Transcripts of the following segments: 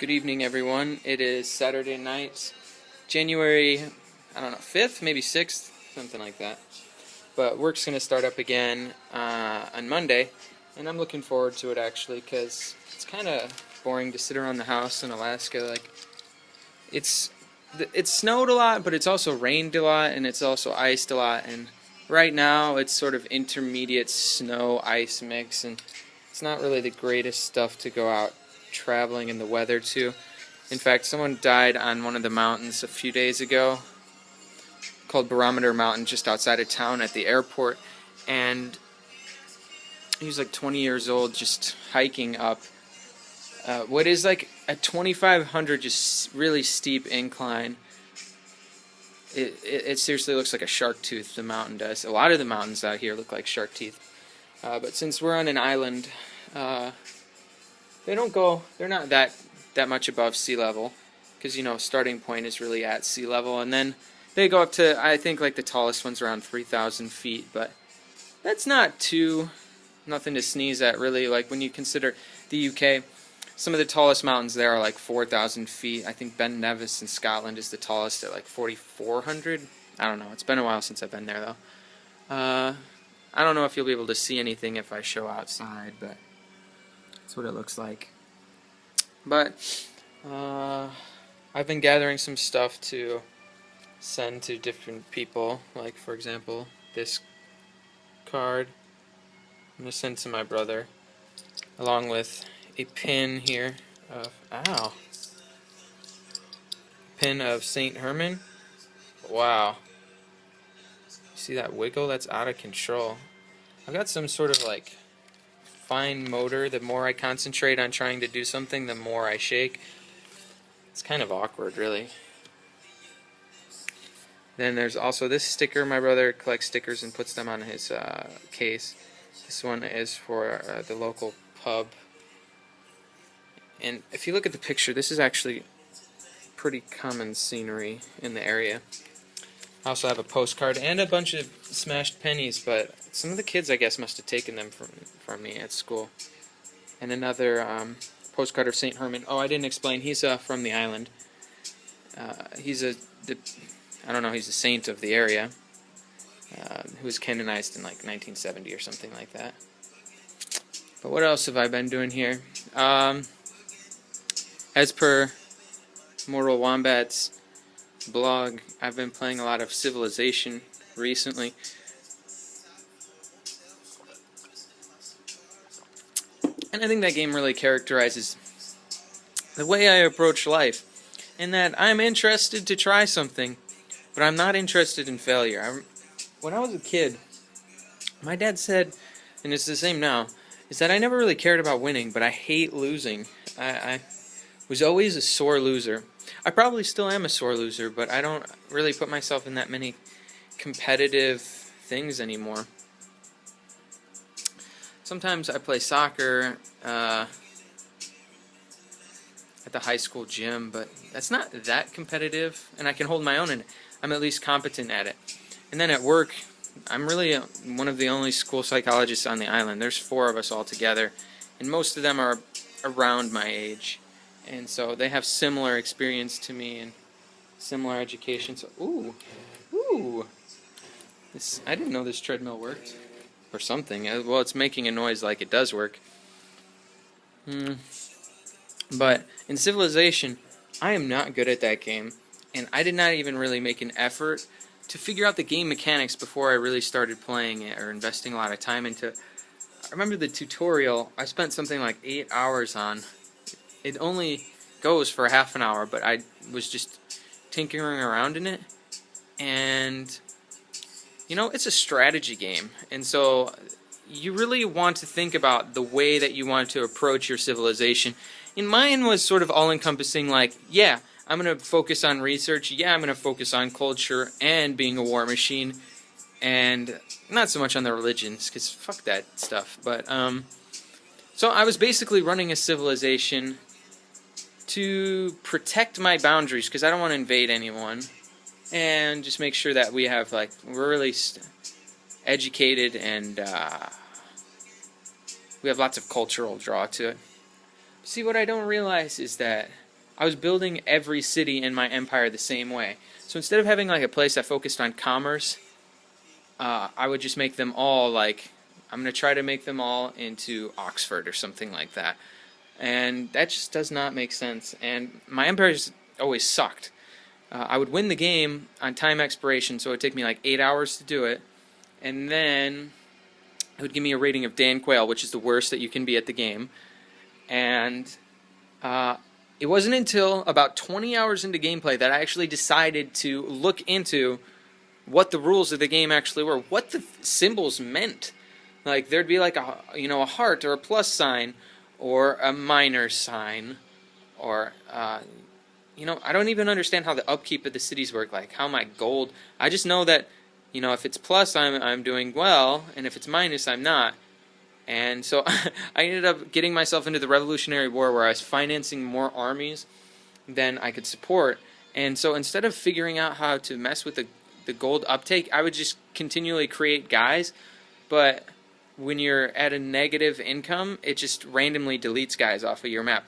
Good evening, everyone. It is Saturday night, January, 5th, maybe 6th, something like that. But work's going to start up again on Monday, and I'm looking forward to it, actually, because it's kind of boring to sit around the house in Alaska. Like, it's snowed a lot, but it's also rained a lot, and it's also iced a lot, and right now it's sort of intermediate snow-ice mix, and it's not really the greatest stuff to go out traveling in the weather to. In fact, someone died on one of the mountains a few days ago called Barometer Mountain just outside of town at the airport, and he was like 20 years old, just hiking up what is like a 2,500 just really steep incline. It seriously looks like a shark tooth, the mountain does. A lot of the mountains out here look like shark teeth, but since we're on an island, they're not that much above sea level, because, starting point is really at sea level, and then they go up to, I think, like the tallest one's around 3,000 feet, but that's nothing to sneeze at, really. Like, when you consider the UK, some of the tallest mountains there are like 4,000 feet. I think Ben Nevis in Scotland is the tallest at like 4,400. I don't know. It's been a while since I've been there, though. I don't know if you'll be able to see anything if I show outside, but that's what it looks like. But I've been gathering some stuff to send to different people, like, for example, this card I'm going to send to my brother, along with a pin here of, pin of St. Herman. Wow. See that wiggle? That's out of control. I've got some sort of like fine motor. The more I concentrate on trying to do something, the more I shake. It's kind of awkward, really. Then there's also this sticker. My brother collects stickers and puts them on his case. This one is for the local pub. And if you look at the picture, this is actually pretty common scenery in the area. I also have a postcard and a bunch of smashed pennies, but some of the kids, I guess, must have taken them from me at school. And another postcard of St. Herman. Oh, I didn't explain. He's from the island. He's a saint of the area, who was canonized in like 1970 or something like that. But what else have I been doing here? As per Mortal Wombat's blog, I've been playing a lot of Civilization recently. And I think that game really characterizes the way I approach life, in that I'm interested to try something, but I'm not interested in failure. When I was a kid, my dad said, and it's the same now, is that I never really cared about winning, but I hate losing. I was always a sore loser. I probably still am a sore loser, but I don't really put myself in that many competitive things anymore. Sometimes I play soccer at the high school gym, but that's not that competitive, and I can hold my own, and I'm at least competent at it. And then at work, I'm really one of the only school psychologists on the island. There's 4 of us all together, and most of them are around my age. And so they have similar experience to me and similar education. So, ooh. I didn't know this treadmill worked. Or something. Well, it's making a noise like it does work. But in Civilization, I am not good at that game. And I did not even really make an effort to figure out the game mechanics before I really started playing it or investing a lot of time into it. I remember the tutorial I spent something like 8 hours on. It only goes for half an hour, but I was just tinkering around in it. And it's a strategy game, and so you really want to think about the way that you want to approach your civilization. And mine was sort of all-encompassing, like, yeah, I'm going to focus on research, yeah, I'm going to focus on culture and being a war machine, and not so much on the religions, because fuck that stuff. But, so I was basically running a civilization to protect my boundaries, because I don't want to invade anyone, and just make sure that we have, like, we're really educated, and we have lots of cultural draw to it. See, what I don't realize is that I was building every city in my empire the same way. So instead of having like a place that focused on commerce, I would just make them all like, I'm going to try to make them all into Oxford or something like that. And that just does not make sense. And my empires always sucked. I would win the game on time expiration, so it would take me like 8 hours to do it. And then it would give me a rating of Dan Quayle, which is the worst that you can be at the game. And it wasn't until about 20 hours into gameplay that I actually decided to look into what the rules of the game actually were, what the symbols meant. Like, there'd be like a heart or a plus sign or a minor sign, or I don't even understand how the upkeep of the cities work, like how my gold. I just know that, if it's plus, I'm doing well, and if it's minus, I'm not. And so I ended up getting myself into the Revolutionary War, where I was financing more armies than I could support. And so instead of figuring out how to mess with the gold uptake, I would just continually create guys. But when you're at a negative income, it just randomly deletes guys off of your map.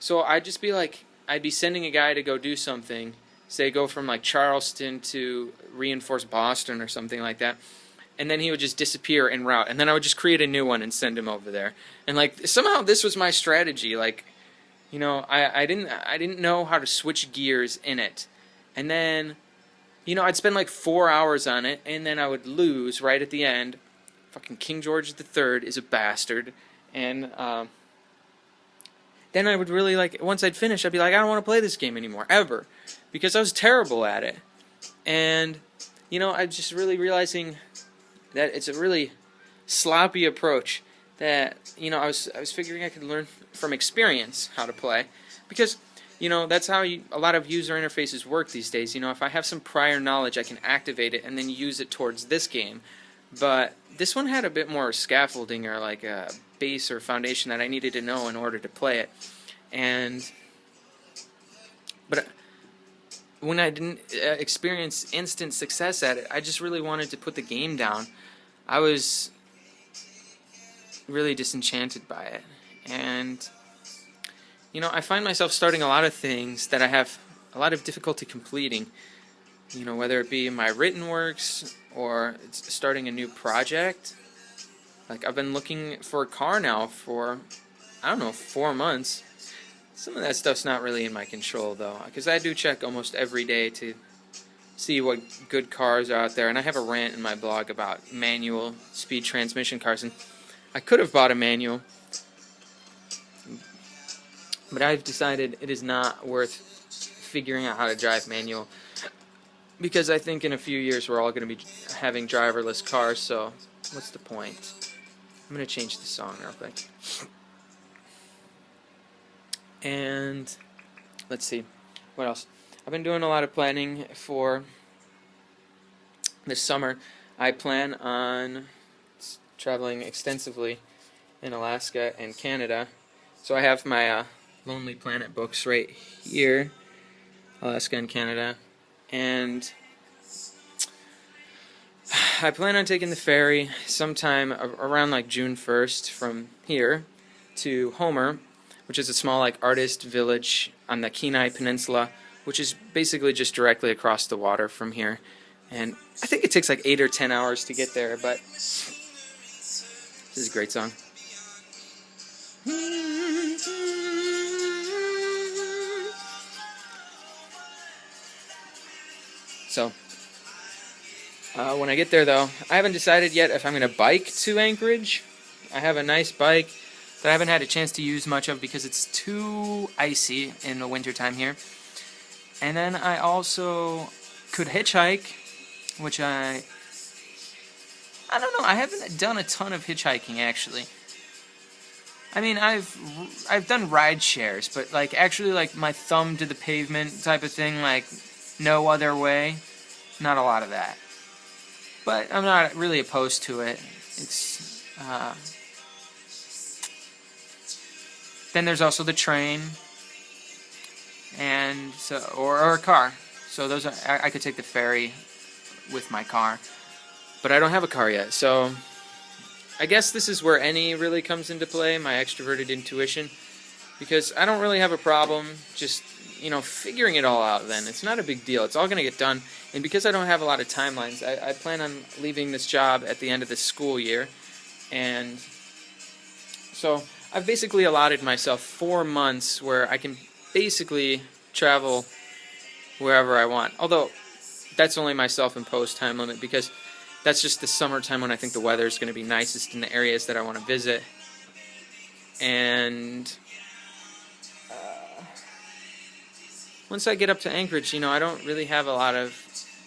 So I'd just be like, I'd be sending a guy to go do something, say go from like Charleston to reinforce Boston or something like that, and then he would just disappear en route, and then I would just create a new one and send him over there. And like somehow this was my strategy. Like, I didn't know how to switch gears in it, and then I'd spend like 4 hours on it, and then I would lose right at the end. Fucking King George III is a bastard, and then I would really once I'd finish, I'd be like, I don't want to play this game anymore, ever, because I was terrible at it. And I'm just really realizing that it's a really sloppy approach. That I was figuring I could learn from experience how to play, because that's how a lot of user interfaces work these days. If I have some prior knowledge, I can activate it and then use it towards this game. But this one had a bit more scaffolding, or like a base or foundation that I needed to know in order to play it. But when I didn't experience instant success at it, I just really wanted to put the game down. I was really disenchanted by it. And I find myself starting a lot of things that I have a lot of difficulty completing. Whether it be my written works or starting a new project. Like, I've been looking for a car now for, 4 months. Some of that stuff's not really in my control, though, because I do check almost every day to see what good cars are out there. And I have a rant in my blog about manual speed transmission cars, and I could have bought a manual, but I've decided it is not worth figuring out how to drive manual, because I think in a few years we're all going to be having driverless cars, so what's the point? I'm going to change the song real quick. And let's see, what else? I've been doing a lot of planning for this summer. I plan on traveling extensively in Alaska and Canada. So I have my Lonely Planet books right here, Alaska and Canada. And I plan on taking the ferry sometime around like June 1st from here to Homer, which is a small artist village on the Kenai Peninsula, which is basically just directly across the water from here. And I think it takes like 8 or 10 hours to get there, but this is a great song. So, when I get there, though, I haven't decided yet if I'm going to bike to Anchorage. I have a nice bike that I haven't had a chance to use much of because it's too icy in the wintertime here. And then I also could hitchhike, which I don't know. I haven't done a ton of hitchhiking, actually. I mean, I've done ride shares, but actually my thumb to the pavement type of thing, no other way, not a lot of that. But I'm not really opposed to it. It's then there's also the train, and or a car. So those I could take the ferry with my car, but I don't have a car yet. So I guess this is where any really comes into play, my extroverted intuition, because I don't really have a problem just figuring it all out then. It's not a big deal. It's all going to get done. And because I don't have a lot of timelines, I plan on leaving this job at the end of the school year. And so I've basically allotted myself 4 months where I can basically travel wherever I want. Although that's only my self-imposed time limit, because that's just the summertime when I think the weather is going to be nicest in the areas that I want to visit. And once I get up to Anchorage, I don't really have a lot of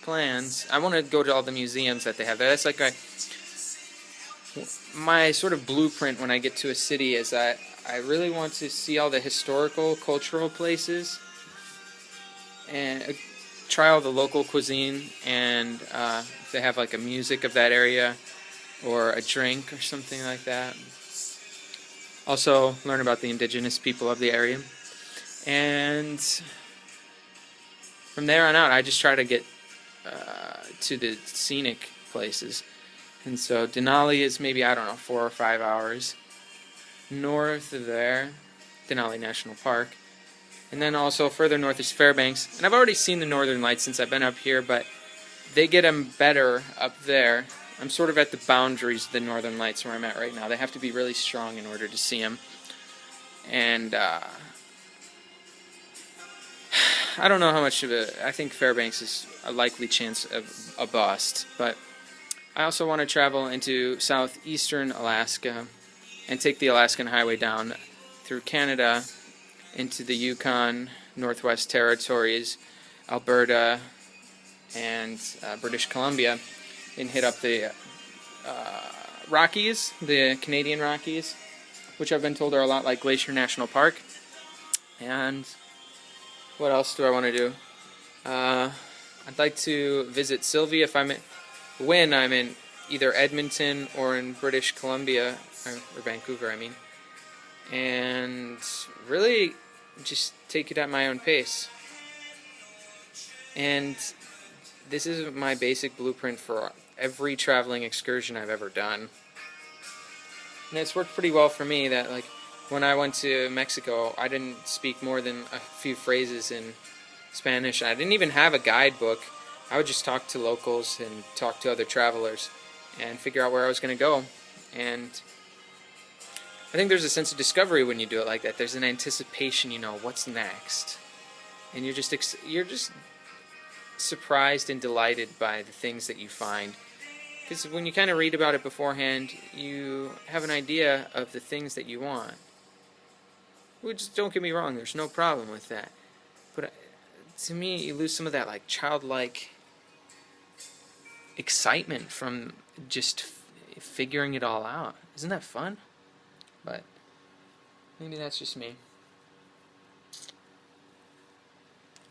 plans. I want to go to all the museums that they have there. That's like my sort of blueprint when I get to a city is that I really want to see all the historical, cultural places and try all the local cuisine, and if they have like a music of that area or a drink or something like that. Also learn about the indigenous people of the area. And from there on out, I just try to get to the scenic places. And so Denali is maybe, 4 or 5 hours north of there, Denali National Park. And then also further north is Fairbanks. And I've already seen the northern lights since I've been up here, but they get them better up there. I'm sort of at the boundaries of the northern lights where I'm at right now. They have to be really strong in order to see them. And I don't know how much of it. I think Fairbanks is a likely chance of a bust. But I also want to travel into southeastern Alaska and take the Alaskan Highway down through Canada into the Yukon, Northwest Territories, Alberta, and British Columbia, and hit up the Rockies, the Canadian Rockies, which I've been told are a lot like Glacier National Park. And what else do I want to do? I'd like to visit Sylvie when I'm in either Edmonton or in British Columbia, or Vancouver, and really just take it at my own pace. And this is my basic blueprint for every traveling excursion I've ever done. And it's worked pretty well for me that, like, when I went to Mexico, I didn't speak more than a few phrases in Spanish. I didn't even have a guidebook. I would just talk to locals and talk to other travelers and figure out where I was going to go. And I think there's a sense of discovery when you do it like that. There's an anticipation, what's next. And you're just surprised and delighted by the things that you find. Because when you kind of read about it beforehand, you have an idea of the things that you want. Which, don't get me wrong, there's no problem with that. But to me, you lose some of that childlike excitement from just figuring it all out. Isn't that fun? But maybe that's just me.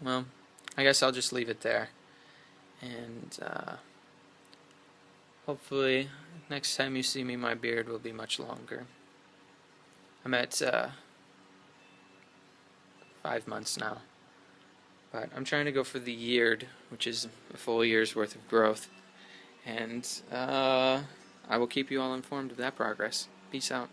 Well, I guess I'll just leave it there. And hopefully next time you see me, my beard will be much longer. I'm at 5 months now. But I'm trying to go for the yeared, which is a full year's worth of growth. And I will keep you all informed of that progress. Peace out.